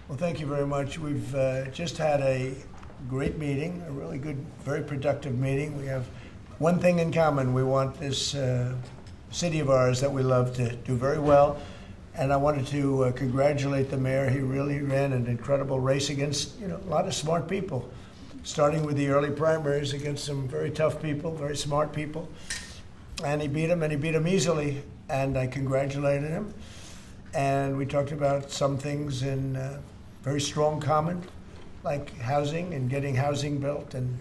Well, thank you very much. We've just had a great meeting, a really good, very productive meeting. We have one thing in common. We want this city of ours that we love to do very well. And I wanted to congratulate the mayor. He really ran an incredible race against, a lot of smart people, starting with the early primaries against some very tough people, very smart people. And he beat them easily. And I congratulated him. And we talked about some things in very strong common, like housing and getting housing built, and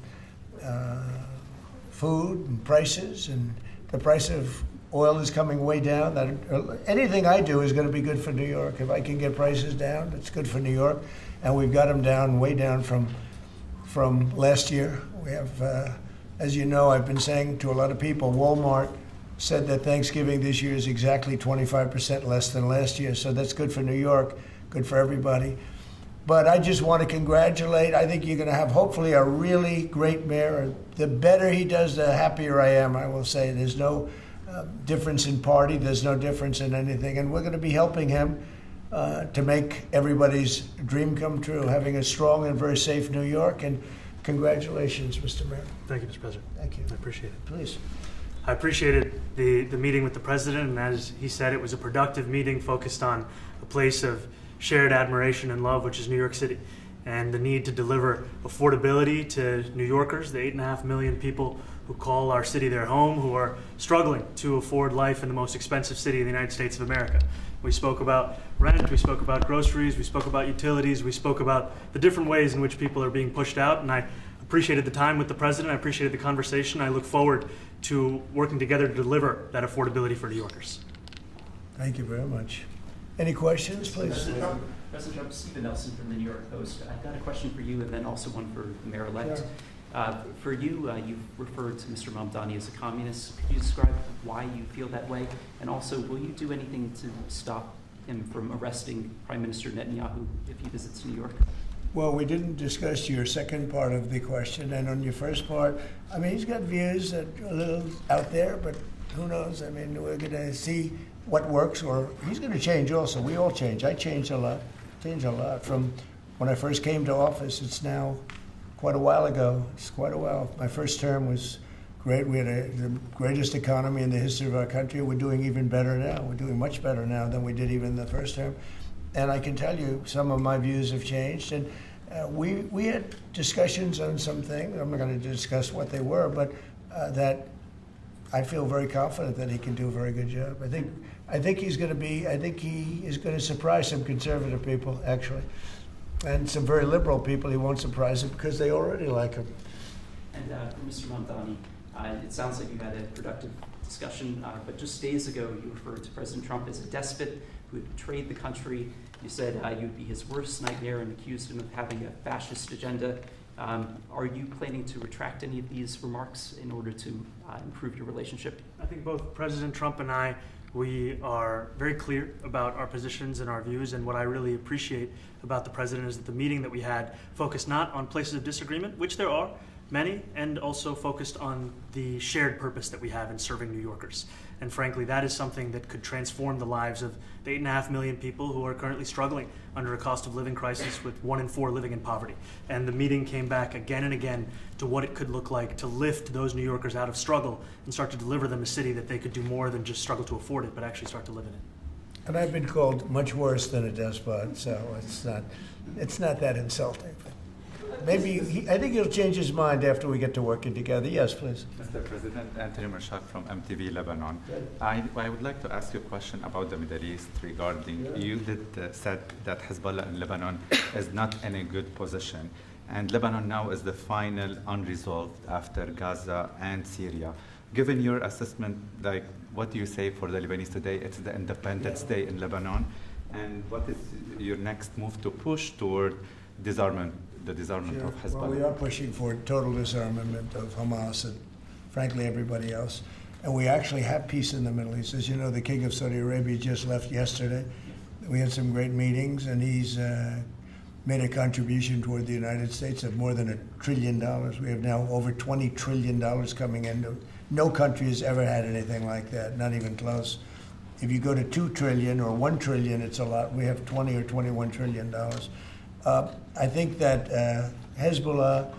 food and prices, and the price of oil is coming way down. Anything I do is going to be good for New York. If I can get prices down, it's good for New York. And we've got them down, way down from last year. We have, as you know, I've been saying to a lot of people, Walmart said that Thanksgiving this year is exactly 25% less than last year. So that's good for New York, good for everybody. But I just want to congratulate. I think you're going to have, hopefully, a really great mayor. The better he does, the happier I am, I will say. There's no difference in party. There's no difference in anything. And we're going to be helping him to make everybody's dream come true, having a strong and very safe New York. And congratulations, Mr. Mayor. Thank you, Mr. President. Thank you. I appreciate it. Please. I appreciated the meeting with the president, and as he said, it was a productive meeting focused on a place of shared admiration and love, which is New York City, and the need to deliver affordability to New Yorkers, the 8.5 million people who call our city their home, who are struggling to afford life in the most expensive city in the United States of America. We spoke about rent, we spoke about groceries, we spoke about utilities, we spoke about the different ways in which people are being pushed out, and I appreciated the time with the president, I appreciated the conversation. I look forward to working together to deliver that affordability for New Yorkers. Thank you very much. Any questions, please? President Trump, Stephen Nelson from the New York Post. I've got a question for you and then also one for the mayor-elect. Sure. For you, you've referred to Mr. Mamdani as a communist. Could you describe why you feel that way? And also, will you do anything to stop him from arresting Prime Minister Netanyahu if he visits New York? Well, we didn't discuss your second part of the question. And on your first part, I mean, he's got views that are a little out there, but who knows? I mean, we're going to see what works, or he's going to change also. We all change. I changed a lot. From when I first came to office. It's now quite a while ago. It's quite a while. My first term was great. We had the greatest economy in the history of our country. We're doing even better now. We're doing much better now than we did even the first term. And I can tell you some of my views have changed. And we had discussions on some things. I'm not going to discuss what they were, but that I feel very confident that he can do a very good job. I think he is going to surprise some conservative people, actually. And some very liberal people, he won't surprise them because they already like him. And for Mr. Mamdani, it sounds like you had a productive discussion, but just days ago you referred to President Trump as a despot who had betrayed the country. You said you'd be his worst nightmare and accused him of having a fascist agenda. Are you planning to retract any of these remarks in order to improve your relationship? I think both President Trump and I, we are very clear about our positions and our views, and what I really appreciate about the president is that the meeting that we had focused not on places of disagreement, which there are many, and also focused on the shared purpose that we have in serving New Yorkers. And frankly, that is something that could transform the lives of the 8.5 million people who are currently struggling under a cost of living crisis, with 1 in 4 living in poverty. And the meeting came back again and again to what it could look like to lift those New Yorkers out of struggle and start to deliver them a city that they could do more than just struggle to afford it, but actually start to live in it. And I've been called much worse than a despot, so it's not that insulting. Maybe I think he'll change his mind after we get to working together. Yes, please. Mr. President, Anthony Mershak from MTV Lebanon. I would like to ask you a question about the Middle East regarding, you said that Hezbollah in Lebanon is not in a good position. And Lebanon now is the final unresolved after Gaza and Syria. Given your assessment, like, what do you say for the Lebanese today? It's the Independence Day in Lebanon. And what is your next move to push toward disarmament? The disarmament of Hezbollah. Well, we are pushing for total disarmament of Hamas and, frankly, everybody else. And we actually have peace in the Middle East. As you know, the King of Saudi Arabia just left yesterday. We had some great meetings, and he's made a contribution toward the United States of more than $1 trillion. We have now over $20 trillion coming in. No country has ever had anything like that, not even close. If you go to 2 trillion or 1 trillion, it's a lot. We have 20 or 21 trillion dollars. I think that Hezbollah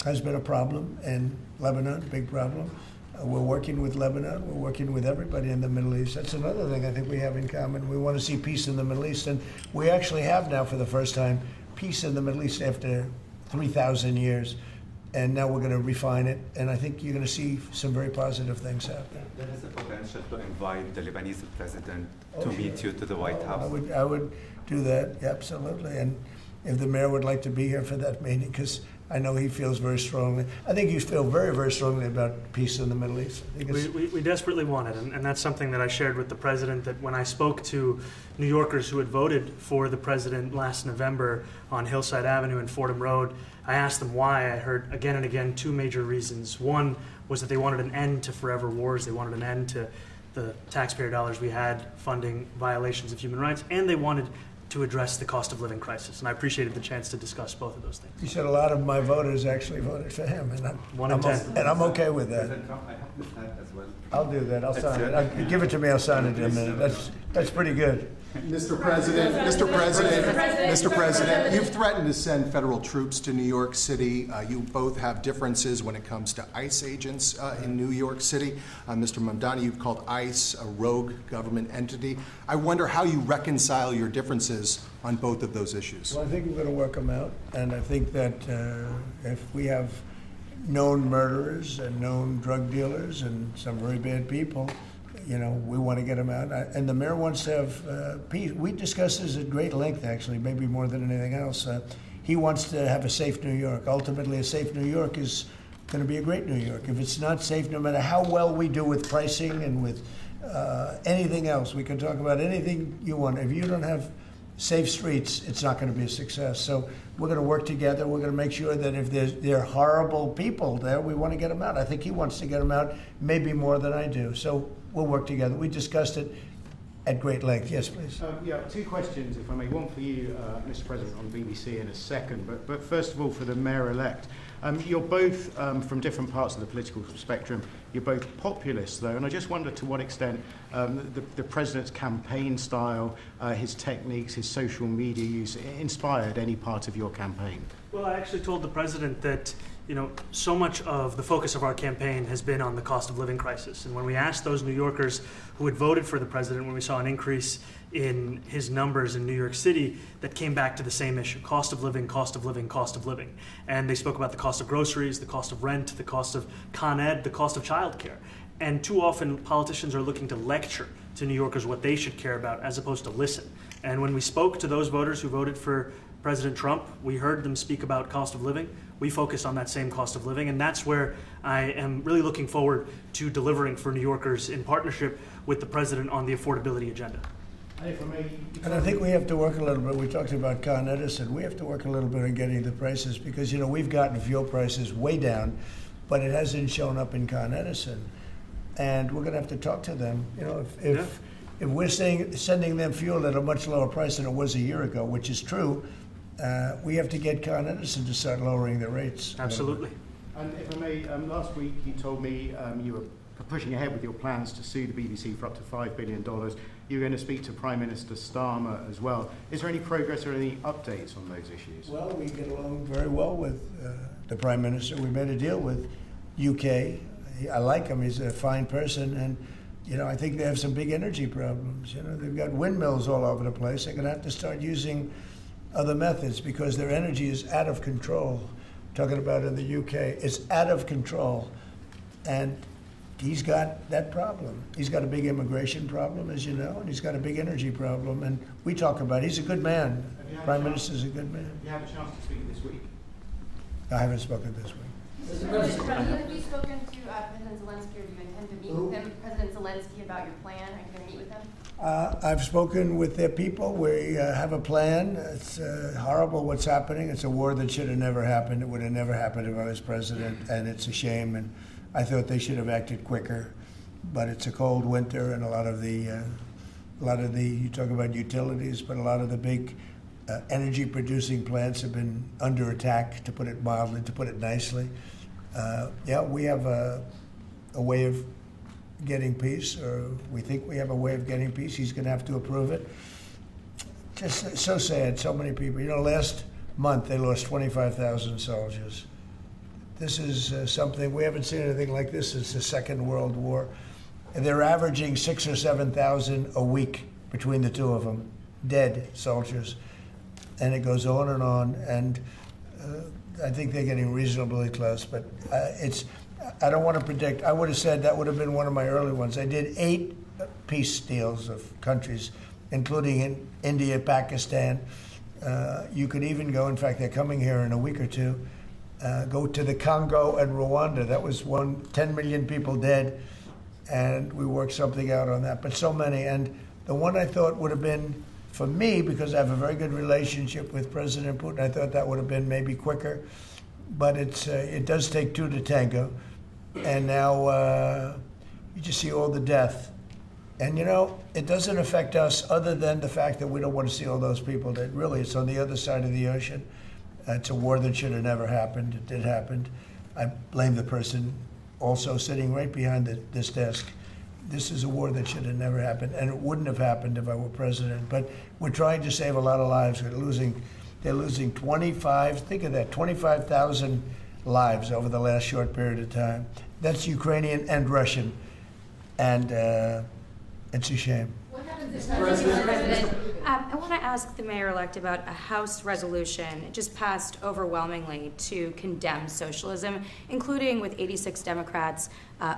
has been a problem in Lebanon, big problem. We're working with Lebanon. We're working with everybody in the Middle East. That's another thing I think we have in common. We want to see peace in the Middle East, and we actually have now, for the first time, peace in the Middle East after 3,000 years. And now we're going to refine it, and I think you're going to see some very positive things happen. There is a potential to invite the Lebanese president to meet you to the White House. I would do that, absolutely. And if the mayor would like to be here for that meeting, because I know he feels very strongly. I think you feel very, very strongly about peace in the Middle East. I think we desperately want it, and that's something that I shared with the president, that when I spoke to New Yorkers who had voted for the president last November on Hillside Avenue and Fordham Road, I asked them why. I heard again and again two major reasons. One was that they wanted an end to forever wars. They wanted an end to the taxpayer dollars we had funding violations of human rights, and they wanted to address the cost of living crisis. And I appreciated the chance to discuss both of those things. You said a lot of my voters actually voted for him, and I'm okay with that. President Trump, I have this hat as well. I'll do that. I'll sign it. Give it to me. I'll sign it in a minute. That's pretty good. Mr. President, you've threatened to send federal troops to New York City. You both have differences when it comes to ICE agents in New York City. Mr. Mamdani, you've called ICE a rogue government entity. I wonder how you reconcile your differences on both of those issues. Well, I think we're going to work them out, and I think that if we have known murderers and known drug dealers and some very bad people, you know, we want to get them out. And the mayor wants to have peace. We discussed this at great length, actually, maybe more than anything else. He wants to have a safe New York. Ultimately, a safe New York is going to be a great New York. If it's not safe, no matter how well we do with pricing and with anything else, we can talk about anything you want. If you don't have safe streets, it's not going to be a success. So we're going to work together. We're going to make sure that if there are horrible people there, we want to get them out. I think he wants to get them out maybe more than I do. So we'll work together. We discussed it at great length. Yes, please. Yeah, two questions, if I may. One for you, Mr. President, on BBC in a second. But first of all, for the mayor-elect. You're both from different parts of the political spectrum. You're both populists, though, and I just wonder to what extent the president's campaign style, his techniques, his social media use inspired any part of your campaign. Well, I actually told the president that, you know, so much of the focus of our campaign has been on the cost of living crisis. And when we asked those New Yorkers who had voted for the president, when we saw an increase in his numbers in New York City, that came back to the same issue: cost of living, cost of living, cost of living. And they spoke about the cost of groceries, the cost of rent, the cost of Con Ed, the cost of childcare. And too often politicians are looking to lecture to New Yorkers what they should care about as opposed to listen. And when we spoke to those voters who voted for President Trump, we heard them speak about cost of living. We focus on that same cost of living, and that's where I am really looking forward to delivering for New Yorkers in partnership with the president on the affordability agenda. And I think we have to work a little bit. We talked about Con Edison. We have to work a little bit on getting the prices, because, you know, we've gotten fuel prices way down, but it hasn't shown up in Con Edison. And we're going to have to talk to them. You know, if we're sending them fuel at a much lower price than it was a year ago, which is true, we have to get Con Edison to start lowering the rates. Absolutely. And if I may, last week you told me you were pushing ahead with your plans to sue the BBC for up to $5 billion. You're going to speak to Prime Minister Starmer as well. Is there any progress or any updates on those issues? Well, we get along very well with the Prime Minister. We made a deal with UK. I like him. He's a fine person. And, you know, I think they have some big energy problems. You know, they've got windmills all over the place. They're going to have to start using other methods because their energy is out of control. Talking about in the UK, it's out of control. And he's got that problem. He's got a big immigration problem, as you know, and he's got a big energy problem. And we talk about it. He's a good man. Prime Minister's a good man. Have you had a chance to speak this week? I haven't spoken this week. Mr. President, have you spoken to President Zelensky, or do you intend to meet with him? President Zelensky, about your plan? Are you going to meet with him? I've spoken with their people. We have a plan. It's horrible what's happening. It's a war that should have never happened. It would have never happened if I was president, and it's a shame. And I thought they should have acted quicker. But it's a cold winter, and a lot of the you talk about utilities, but a lot of the big energy-producing plants have been under attack, to put it mildly, to put it nicely. Yeah, we have a way of getting peace, or we think we have a way of getting peace. He's going to have to approve it. Just so sad, so many people. You know, last month they lost 25,000 soldiers. This is something, we haven't seen anything like this since the Second World War. And they're averaging 6,000 or 7,000 a week between the two of them, dead soldiers. And it goes on, and I think they're getting reasonably close, but I don't want to predict. I would have said that would have been one of my early ones. I did 8 peace deals of countries, including in India, Pakistan. You could even go, in fact, they're coming here in a week or two, go to the Congo and Rwanda. That was 10 million people dead, and we worked something out on that. But so many, and the one I thought would have been, for me, because I have a very good relationship with President Putin, I thought that would have been maybe quicker. But it does take 2 to tango. And now you just see all the death. And, you know, it doesn't affect us other than the fact that we don't want to see all those people dead. Really, it's on the other side of the ocean. It's a war that should have never happened. It did happen. I blame the person also sitting right behind this desk. This is a war that should have never happened, and it wouldn't have happened if I were president. But we're trying to save a lot of lives. They're losing 25, think of that, 25,000 lives over the last short period of time. That's Ukrainian and Russian, and it's a shame. What happens if President? I want to ask the mayor-elect about a House resolution. It just passed overwhelmingly to condemn socialism, including with 86 Democrats,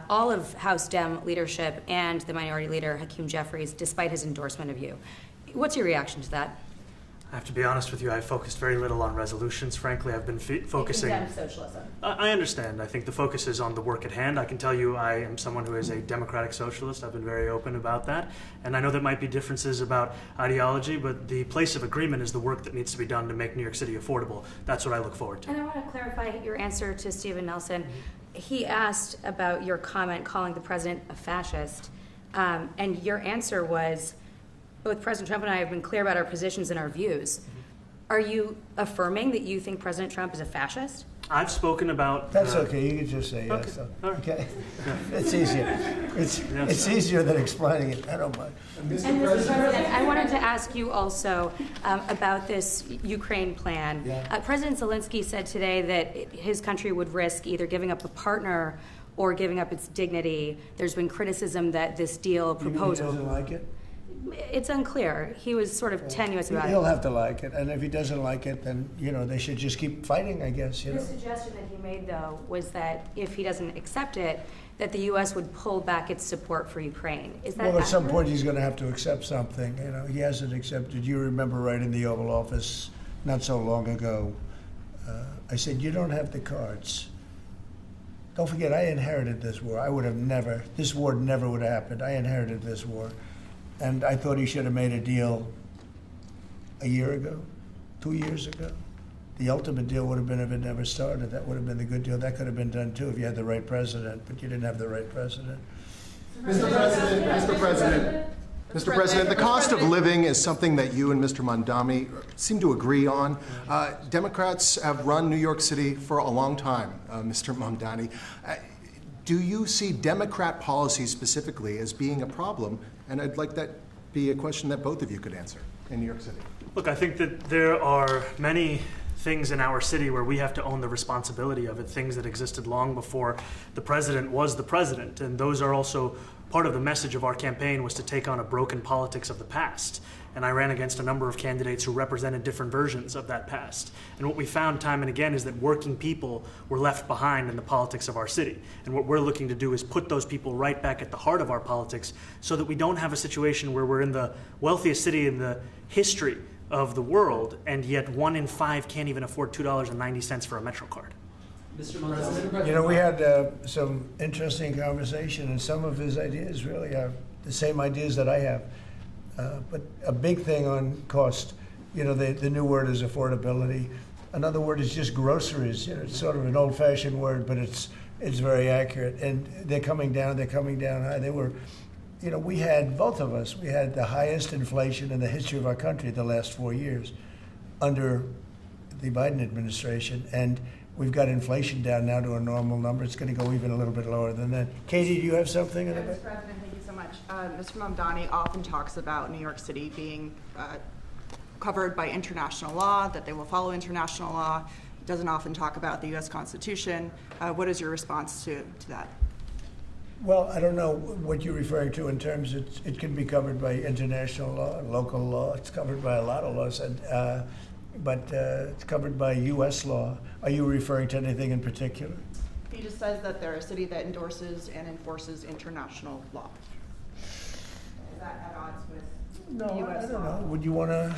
all of House Dem leadership, and the minority leader, Hakeem Jeffries, despite his endorsement of you. What's your reaction to that? I have to be honest with you, I focused very little on resolutions. Frankly, I've been focusing... Condemn socialism. I understand. I think the focus is on the work at hand. I can tell you I am someone who is a democratic socialist. I've been very open about that. And I know there might be differences about ideology, but the place of agreement is the work that needs to be done to make New York City affordable. That's what I look forward to. And I want to clarify your answer to Stephen Nelson. He asked about your comment calling the president a fascist, and your answer was, both President Trump and I have been clear about our positions and our views. Are you affirming that you think President Trump is a fascist? I've spoken about... That's okay. You can just say yes. Okay. All right. Okay. It's easier. It's easier than explaining it. I don't mind. And Mr. President, I wanted to ask you also about this Ukraine plan. Yeah. President Zelensky said today that his country would risk either giving up a partner or giving up its dignity. There's been criticism that this deal proposal... He doesn't like it? It's unclear. He was sort of tenuous about it. He'll have to like it, and if he doesn't like it, then, you know, they should just keep fighting, I guess, you know. The suggestion that he made, though, was that if he doesn't accept it, that the U.S. would pull back its support for Ukraine. Is that Well, at some accurate? point, he's going to have to accept something. You know, he hasn't accepted. You remember right in the Oval Office not so long ago, I said, you don't have the cards. Don't forget, I inherited this war. I would have never, this war never would have happened. I inherited this war. And I thought he should have made a deal a year ago, 2 years ago. The ultimate deal would have been if it never started. That would have been the good deal. That could have been done too if you had the right president, but you didn't have the right president. Mr. President, the cost of living is something that you and Mr. Mamdani seem to agree on. Democrats have run New York City for a long time, Mr. Mamdani. Do you see Democrat policy specifically as being a problem? And I'd like that be a question that both of you could answer in New York City. Look, I think that there are many things in our city where we have to own the responsibility of it, things that existed long before the president was the president. And those are also part of the message of our campaign, was to take on a broken politics of the past. And I ran against a number of candidates who represented different versions of that past. And what we found time and again is that working people were left behind in the politics of our city. And what we're looking to do is put those people right back at the heart of our politics so that we don't have a situation where we're in the wealthiest city in the history of the world, and yet 1 in 5 can't even afford $2.90 for a Metro card. Mr. Mamdani. You know, we had some interesting conversation, and some of his ideas really are the same ideas that I have. But a big thing on cost, you know, the new word is affordability. Another word is just groceries. You know, it's sort of an old-fashioned word, but it's very accurate. And they're coming down high. They were, you know, we had, both of us, we had the highest inflation in the history of our country the last 4 years under the Biden administration. And we've got inflation down now to a normal number. It's going to go even a little bit lower than that. Katie, do you have something? Mr. President, thank you so much. Mr. Mamdani often talks about New York City being covered by international law, that they will follow international law. Doesn't often talk about the U.S. Constitution. What is your response to that? Well, I don't know what you're referring to in terms it can be covered by international law, local law. It's covered by a lot of laws, but it's covered by U.S. law. Are you referring to anything in particular? He just says that they're a city that endorses and enforces international law. Is that at odds with U.S. I don't law? know. Would you want to?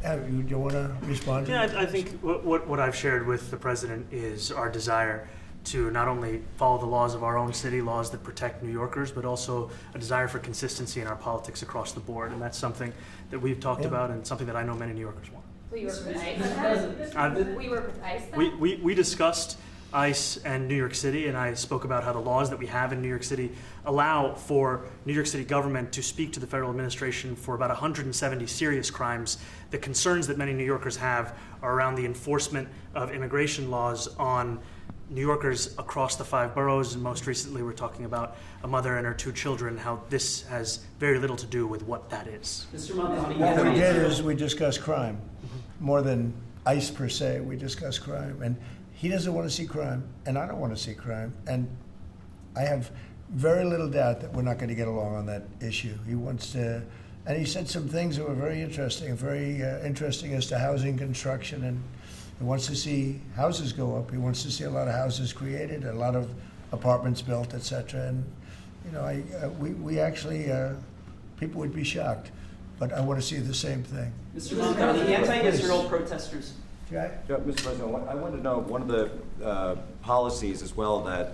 Do you want to respond to Yeah, that? I think what I've shared with the president is our desire to not only follow the laws of our own city, laws that protect New Yorkers, but also a desire for consistency in our politics across the board. And that's something that we've talked about and something that I know many New Yorkers want. So you work with ICE? We work with ICE then? We discussed ICE and New York City, and I spoke about how the laws that we have in New York City allow for New York City government to speak to the federal administration for about 170 serious crimes. The concerns that many New Yorkers have are around the enforcement of immigration laws on New Yorkers across the 5 boroughs, and most recently we're talking about a mother and her 2 children, how this has very little to do with what that is. Mr. Mamdani, What we did is we discussed crime. More than ICE per se, we discussed crime. And he doesn't want to see crime, and I don't want to see crime. And I have very little doubt that we're not going to get along on that issue. He wants to, and he said some things that were very interesting as to housing construction, and he wants to see houses go up. He wants to see a lot of houses created, a lot of apartments built, etc. And you know, we actually people would be shocked, but I want to see the same thing. Mr. Mamdani, anti-Israel protesters. Jack? Yeah, Mr. President, I wanted to know one of the policies as well that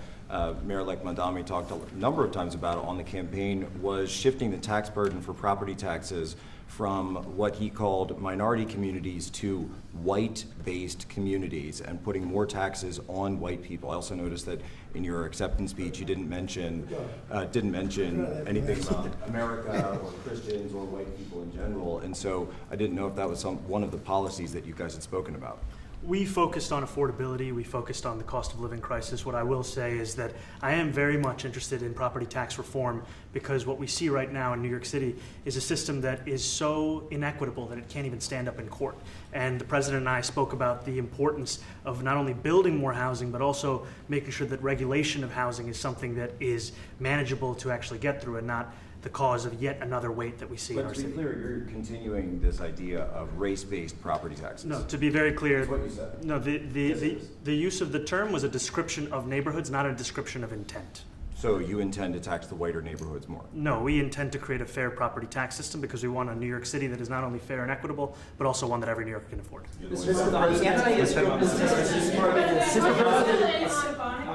Mayor-elect Mamdani talked a number of times about on the campaign was shifting the tax burden for property taxes from what he called minority communities to white-based communities and putting more taxes on white people. I also noticed that in your acceptance speech you didn't mention anything about America or Christians or white people in general, and so I didn't know if that was one of the policies that you guys had spoken about. We focused on affordability. We focused on the cost of living crisis. What I will say is that I am very much interested in property tax reform because what we see right now in New York City is a system that is so inequitable that it can't even stand up in court. And the president and I spoke about the importance of not only building more housing, but also making sure that regulation of housing is something that is manageable to actually get through and not the cause of yet another weight that we see in our But to be city. clear, you're continuing this idea of race-based property taxes. No, to be very clear, That's what you said. no, Yes, it is. the use of the term was a description of neighborhoods, not a description of intent. So you intend to tax the whiter neighborhoods more? No, we intend to create a fair property tax system because we want a New York City that is not only fair and equitable, but also one that every New Yorker can afford. Mr. Mamdani, anti-Israel protesters.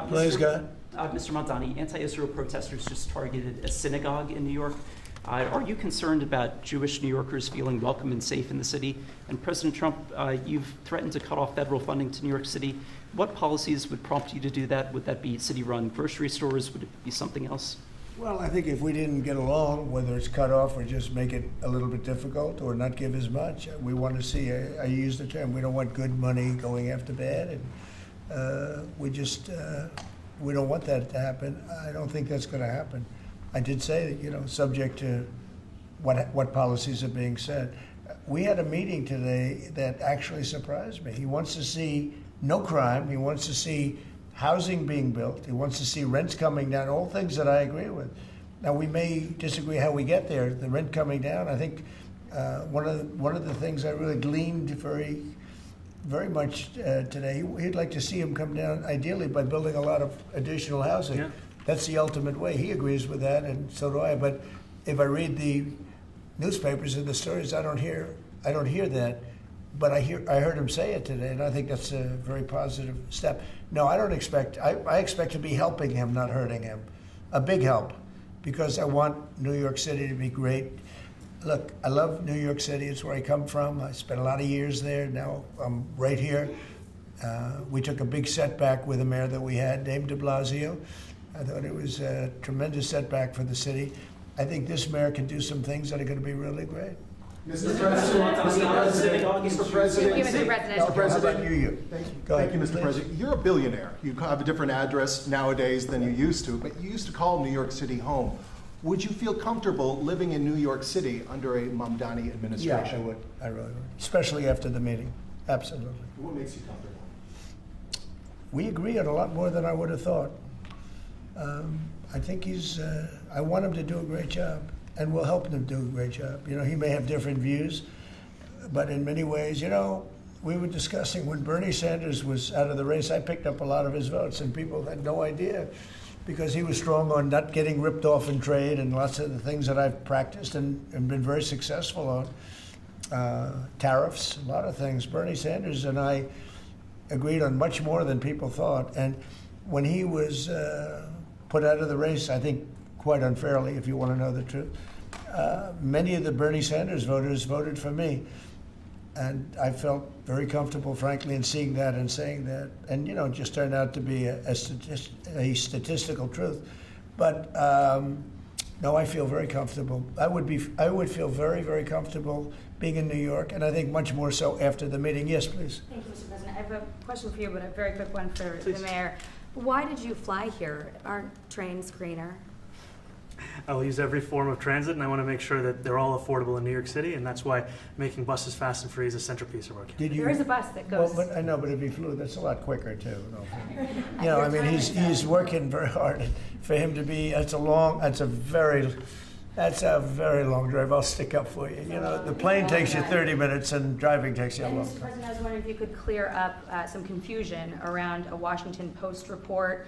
Please, God. Mr. Mamdani, anti-Israel protesters just targeted a synagogue in New York. Are you concerned about Jewish New Yorkers feeling welcome and safe in the city? And President Trump, you've threatened to cut off federal funding to New York City. What policies would prompt you to do that? Would that be city-run grocery stores? Would it be something else? Well, I think if we didn't get along, whether it's cut off or just make it a little bit difficult or not give as much, we want to see, I use the term, we don't want good money going after bad, and we don't want that to happen. I don't think that's going to happen. I did say that, subject to what policies are being said. We had a meeting today that actually surprised me. He wants to see no crime. He wants to see housing being built. He wants to see rents coming down, all things that I agree with. Now, we may disagree how we get there. The rent coming down, I think one of the things I really gleaned very, very much today, he'd like to see him come down, ideally, by building a lot of additional housing. Yeah. That's the ultimate way. He agrees with that, and so do I. But if I read the newspapers and the stories, I don't hear that. But I heard him say it today, and I think that's a very positive step. No, I don't expect. I expect to be helping him, not hurting him. A big help, because I want New York City to be great. Look, I love New York City. It's where I come from. I spent a lot of years there. Now I'm right here. We took a big setback with the mayor that we had, named de Blasio. I thought it was a tremendous setback for the city. I think this mayor can do some things that are going to be really great. Mr. President, Mr. President, Thank you, Mr. President. How about you? Thank you, Mr. President. You're a billionaire. You have a different address nowadays than you used to, but you used to call New York City home. Would you feel comfortable living in New York City under a Mamdani administration? Yeah, I would. I really would. Especially after the meeting. Absolutely. What makes you comfortable? We agree on a lot more than I would have thought. I think I want him to do a great job, and we'll help him do a great job. You know, he may have different views, but in many ways, you know, we were discussing when Bernie Sanders was out of the race, I picked up a lot of his votes, and people had no idea because he was strong on not getting ripped off in trade and lots of the things that I've practiced and been very successful on. Tariffs, a lot of things. Bernie Sanders and I agreed on much more than people thought. And when he was put out of the race, I think quite unfairly, if you want to know the truth, many of the Bernie Sanders voters voted for me. And I felt very comfortable, frankly, in seeing that and saying that. And, you know, it just turned out to be a statistical truth. But no, I feel very comfortable. I would feel very, very comfortable being in New York, and I think much more so after the meeting. Yes, please. Thank you, Mr. President. I have a question for you, but a very quick one for Please. the mayor. Why did you fly here? Aren't trains greener? I'll use every form of transit, and I want to make sure that they're all affordable in New York City, and that's why making buses fast and free is a centerpiece of our campaign. There is a bus that goes. Well, but I know, but if he flew, that's a lot quicker too. You know, I mean, he's working very hard. For him to be, that's a very long drive. I'll stick up for you. You know, the plane takes you 30 minutes, and driving takes you a And long Mr. time. President, I was wondering if you could clear up some confusion around a Washington Post report.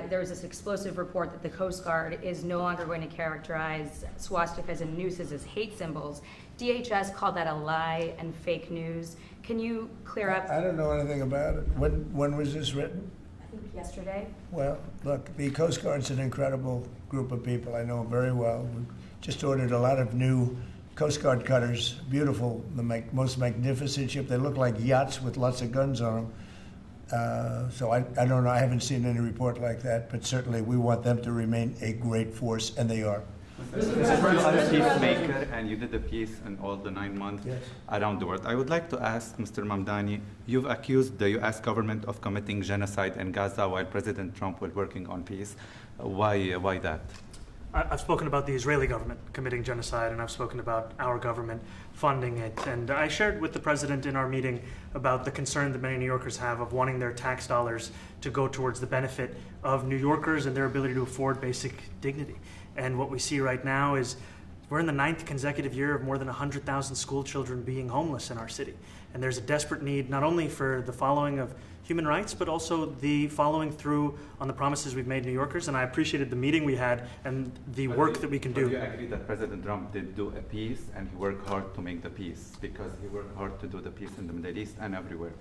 There was this explosive report that the Coast Guard is no longer going to characterize swastikas and nooses as hate symbols. DHS called that a lie and fake news. Can you clear up? I don't know anything about it. When was this written? I think yesterday. Well, look, the Coast Guard's an incredible group of people. I know them very well. We just ordered a lot of new Coast Guard cutters, beautiful, the most magnificent ship. They look like yachts with lots of guns on them. So I don't know, I haven't seen any report like that, but certainly we want them to remain a great force, and they are. You are a peacemaker, and you did the peace in all the 9 months around the world. I would like to ask Mr. Mamdani, you've accused the U.S. government of committing genocide in Gaza while President Trump was working on peace. Why that? I've spoken about the Israeli government committing genocide, and I've spoken about our government funding it. And I shared with the president in our meeting about the concern that many New Yorkers have of wanting their tax dollars to go towards the benefit of New Yorkers and their ability to afford basic dignity. And what we see right now is we're in the 9th consecutive year of more than 100,000 school children being homeless in our city. And there's a desperate need not only for the following of human rights, but also the following through on the promises we've made New Yorkers. And I appreciated the meeting we had and the work that we can do. Do you agree that President Trump did do a peace and he worked hard to make the peace? Because he worked hard to do the peace in the Middle East and everywhere.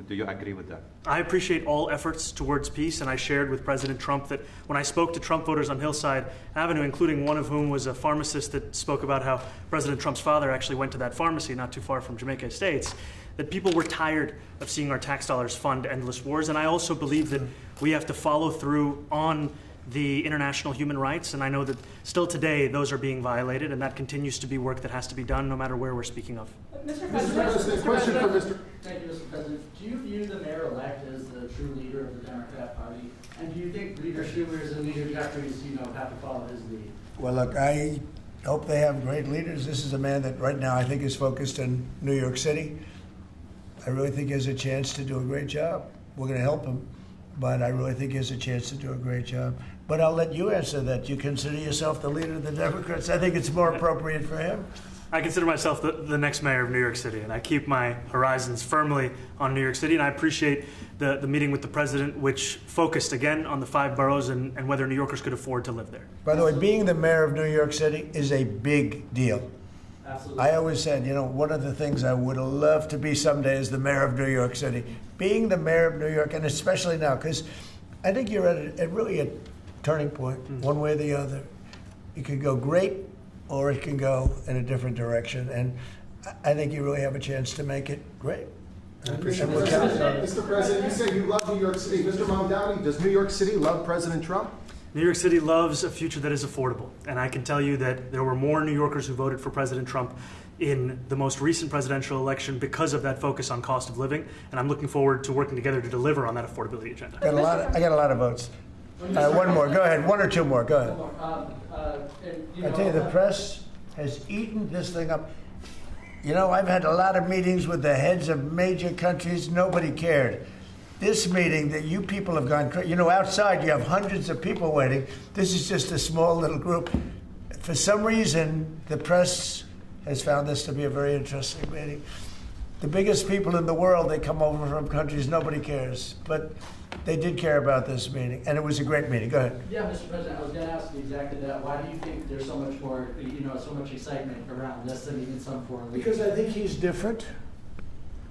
Do you agree with that? I appreciate all efforts towards peace, and I shared with President Trump that when I spoke to Trump voters on Hillside Avenue, including one of whom was a pharmacist that spoke about how President Trump's father actually went to that pharmacy not too far from Jamaica Estates, that people were tired of seeing our tax dollars fund endless wars. And I also believe that we have to follow through on the international human rights, and I know that still today those are being violated, and that continues to be work that has to be done no matter where we're speaking of. Mr. President, question for Mr. Thank you, Mr. President. Do you view the mayor-elect as the true leader of the Democrat Party? And do you think Leader Schumer's and Leader Jeffries, have to follow his lead? Well, look, I hope they have great leaders. This is a man that right now I think is focused in New York City. I really think he has a chance to do a great job. We're going to help him, but I really think he has a chance to do a great job. But I'll let you answer that. You consider yourself the leader of the Democrats? I think it's more appropriate for him. I consider myself the next mayor of New York City, and I keep my horizons firmly on New York City, and I appreciate the meeting with the president, which focused again on the 5 boroughs and whether New Yorkers could afford to live there. By the way, being the mayor of New York City is a big deal. Absolutely. I always said, one of the things I would love to be someday is the mayor of New York City. Being the mayor of New York, and especially now, because I think you're at really a turning point, one way or the other. It could go great, or it can go in a different direction. And I think you really have a chance to make it great. Mr. President, you say you love New York City. Mr. Mamdani, does New York City love President Trump? New York City loves a future that is affordable, and I can tell you that there were more New Yorkers who voted for President Trump in the most recent presidential election because of that focus on cost of living, and I'm looking forward to working together to deliver on that affordability agenda. I got a lot of votes. One more, go ahead. One or two more, go ahead. I tell you, the press has eaten this thing up. You know, I've had a lot of meetings with the heads of major countries. Nobody cared. This meeting that you people have gone crazy. You know, outside you have hundreds of people waiting. This is just a small little group. For some reason, the press has found this to be a very interesting meeting. The biggest people in the world, they come over from countries nobody cares. But they did care about this meeting, and it was a great meeting. Go ahead. Yeah, Mr. President, I was going to ask you exactly that. Why do you think there's so much more, so much excitement around this than even some foreign leaders? Because I think he's different.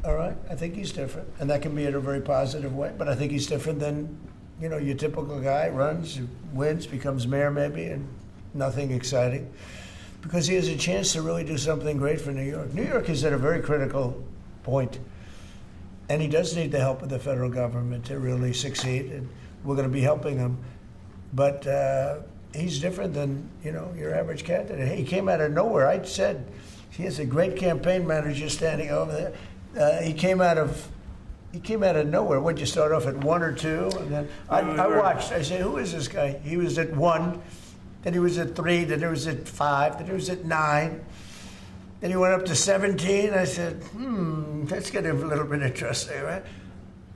All right, I think he's different, and that can be in a very positive way. But I think he's different than, your typical guy runs, wins, becomes mayor maybe, and nothing exciting. Because he has a chance to really do something great for New York. New York is at a very critical point, and he does need the help of the federal government to really succeed, and we're going to be helping him. But he's different than, your average candidate. He came out of nowhere. I said he has a great campaign manager standing over there. He came out of nowhere. What'd you start off at 1 or 2? And then I watched. I said, who is this guy? He was at 1, then he was at 3, then he was at 5, then he was at 9. Then he went up to 17. I said, that's getting a little bit interesting, right?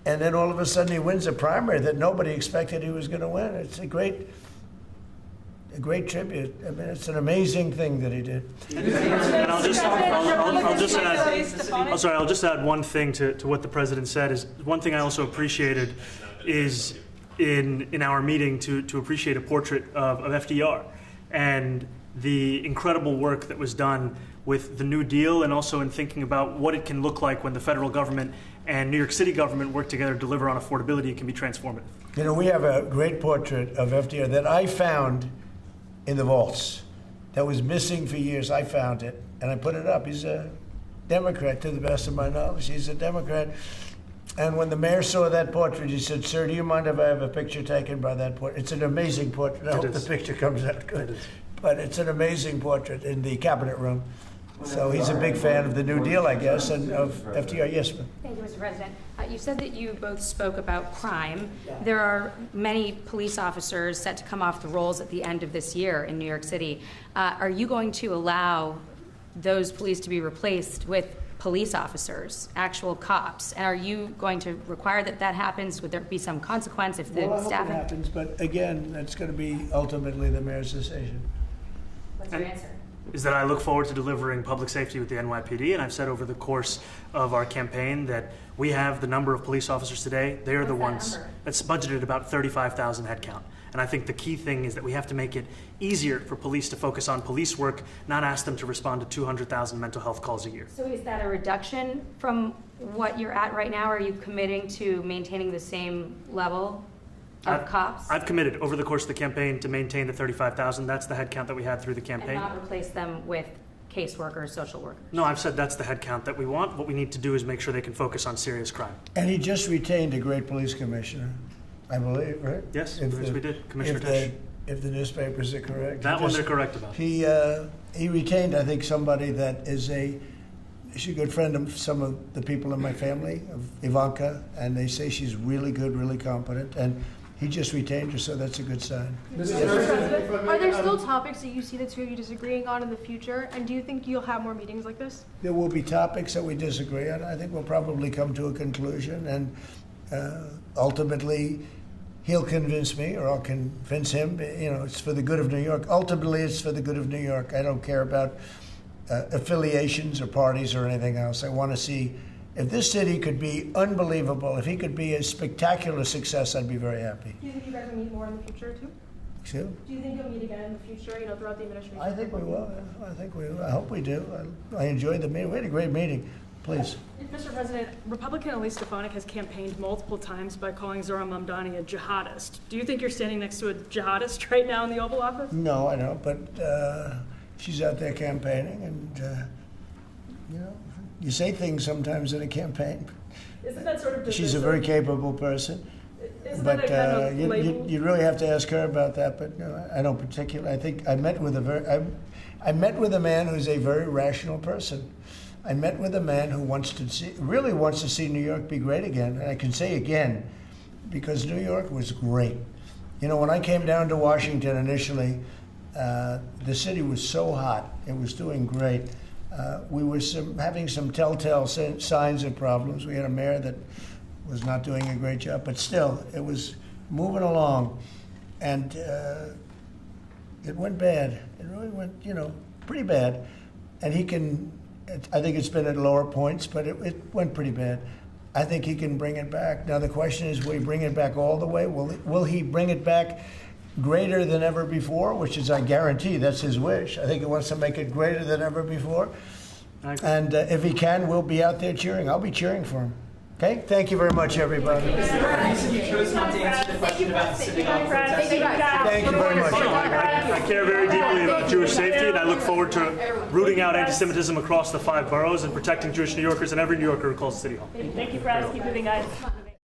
And then all of a sudden he wins a primary that nobody expected he was going to win. It's a great tribute. I mean, it's an amazing thing that he did. And I'll just add one thing to what the president said. Is one thing I also appreciated is in our meeting to appreciate a portrait of FDR and the incredible work that was done with the New Deal, and also in thinking about what it can look like when the federal government and New York City government work together to deliver on affordability. It can be transformative. We have a great portrait of FDR that I found in the vaults that was missing for years. I found it, and I put it up. He's a Democrat, to the best of my knowledge. He's a Democrat. And when the mayor saw that portrait, he said, "Sir, do you mind if I have a picture taken by that portrait?" It's an amazing portrait. I hope the picture comes out good. But it's an amazing portrait in the cabinet room. So he's a big fan of the New Deal, I guess, and of FDR. Yes, ma'am. Thank you, Mr. President. You said that you both spoke about crime. There are many police officers set to come off the rolls at the end of this year in New York City. Are you going to allow those police to be replaced with police officers, actual cops? And are you going to require that happens? Would there be some consequence if the Well, I hope staff... it happens, but again, that's going to be ultimately the mayor's decision. What's your answer? Is that I look forward to delivering public safety with the NYPD, and I've said over the course of our campaign that we have the number of police officers today. They are the ones that's budgeted about 35,000 headcount. And I think the key thing is that we have to make it easier for police to focus on police work, not ask them to respond to 200,000 mental health calls a year. So is that a reduction from what you're at right now? Are you committing to maintaining the same level of cops? I've committed over the course of the campaign to maintain the 35,000. That's the headcount that we had through the campaign. And not replace them with caseworkers, social workers? No, I've said that's the headcount that we want. What we need to do is make sure they can focus on serious crime. And he just retained a great police commissioner, I believe, right? Yes, we did. Commissioner Tisch. If the newspapers are correct. That one they're correct about. He retained, I think, somebody that is she's a good friend of some of the people in my family, of Ivanka, and they say she's really good, really competent, and he just retained her, so that's a good sign. Mr. President, are there still topics that you see the two of you disagreeing on in the future? And do you think you'll have more meetings like this? There will be topics that we disagree on. I think we'll probably come to a conclusion, and ultimately he'll convince me, or I'll convince him. It's for the good of New York. Ultimately, it's for the good of New York. I don't care about affiliations or parties or anything else. I want to see if this city could be unbelievable, if he could be a spectacular success, I'd be very happy. Do you think you guys will meet more in the future, too? Excuse? Do you think you'll meet again in the future, throughout the administration? I think we will. I hope we do. I enjoyed the meeting. We had a great meeting. Please. Mr. President, Republican Elise Stefanik has campaigned multiple times by calling Zohran Mamdani a jihadist. Do you think you're standing next to a jihadist right now in the Oval Office? No, I don't, but she's out there campaigning, and, you say things sometimes in a campaign. Isn't that sort of She's a very capable person. Isn't But that a kind of label? you really have to ask her about that. But no, I don't particularly. I think I met with I met with a man who's a very rational person. I met with a man who really wants to see New York be great again. And I can say again, because New York was great. You know, when I came down to Washington initially, the city was so hot. It was doing great. We were having some telltale signs of problems. We had a mayor that was not doing a great job, but still, it was moving along. And it went bad. It really went, you know, pretty bad. And I think it's been at lower points, but it went pretty bad. I think he can bring it back. Now the question is, will he bring it back all the way? Will he bring it back greater than ever before, which is, I guarantee, that's his wish. I think he wants to make it greater than ever before. And if he can, we'll be out there cheering. I'll be cheering for him. Okay? Thank you very much, everybody. You chose not to answer the question about sitting on protest. Thank you very much. I care very deeply about Jewish safety, and I look forward to rooting out anti-Semitism across the 5 boroughs and protecting Jewish New Yorkers and every New Yorker who calls the City Hall. Thank you, Brad. Keep moving, guys.